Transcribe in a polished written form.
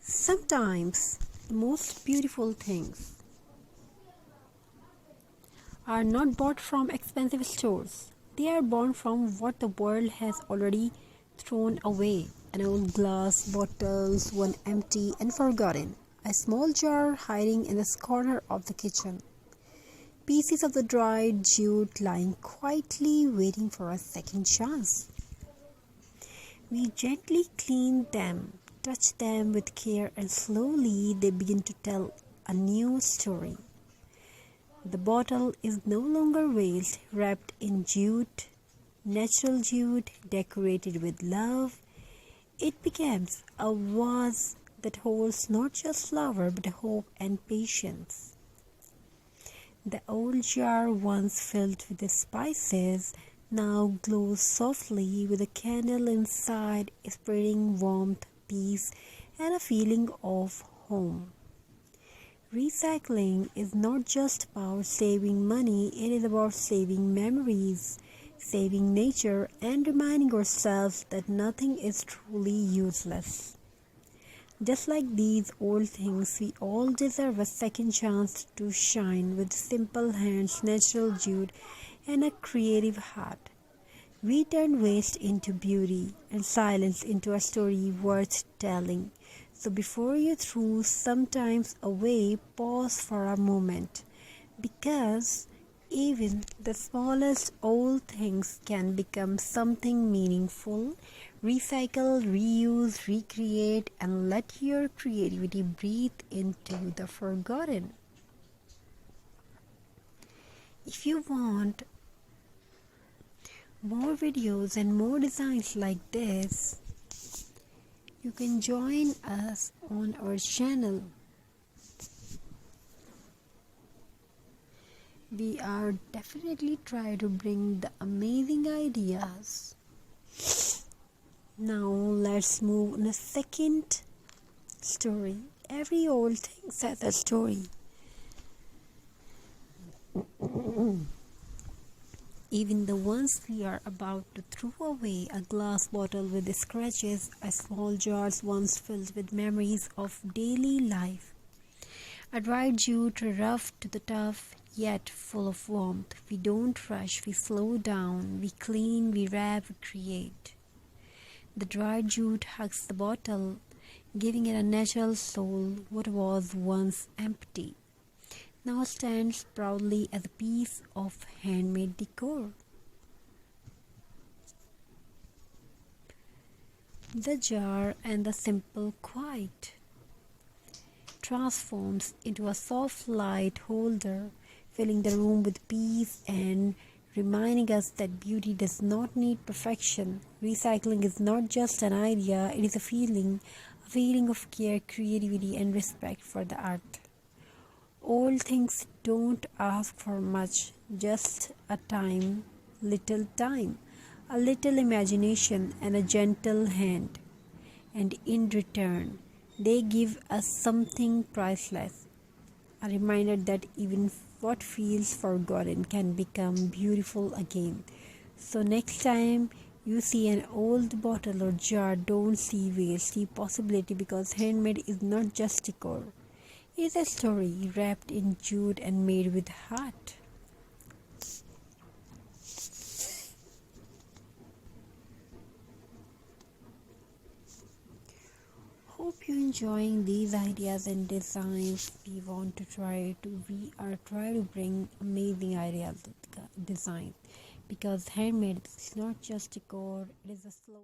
Sometimes the most beautiful things are not bought from expensive stores. They are born from what the world has already thrown away. An old glass bottle, one empty and forgotten. A small jar hiding in the corner of the kitchen. Pieces of the dried jute lying quietly waiting for a second chance. We gently clean them, touch them with care, and slowly they begin to tell a new story. The bottle is no longer waste, wrapped in jute, natural jute, decorated with love. It becomes a vase that holds not just flower but hope and patience. The old jar, once filled with the spices, now glows softly with a candle inside, spreading warmth, peace, and a feeling of home. Recycling is not just about saving money, it is about saving memories, saving nature, and reminding ourselves that nothing is truly useless. Just like these old things, we all deserve a second chance to shine with simple hands, natural jute, and a creative heart. We turn waste into beauty and silence into a story worth telling. So before you throw sometimes away, pause for a moment, because even the smallest old things can become something meaningful. Recycle, reuse, recreate, and let your creativity breathe into the forgotten. If you want more videos and more designs like this, you can join us on our channel. We are definitely try to bring the amazing ideas. Now let's move on a second story. Every old thing has a story. Even the ones we are about to throw away, a glass bottle with scratches, a small jar once filled with memories of daily life. A dried jute, rough to the tough, yet full of warmth. We don't rush, we slow down, we clean, we wrap, we create. The dried jute hugs the bottle, giving it a natural soul. What was once empty now stands proudly as a piece of handmade decor. The jar and the simple quiet transforms into a soft light holder, filling the room with peace and reminding us that beauty does not need perfection. Recycling is not just an idea, it is a feeling of care, creativity, and respect for the earth. Old things don't ask for much, just little time, a little imagination, and a gentle hand. And in return, they give us something priceless, a reminder that even what feels forgotten can become beautiful again. So next time you see an old bottle or jar, don't see waste, see possibility, because handmade is not just decor. It is a story wrapped in jute and made with heart. Hope you're enjoying these ideas and designs. We are trying to bring amazing ideas design, because handmade is not just decor, it is a slow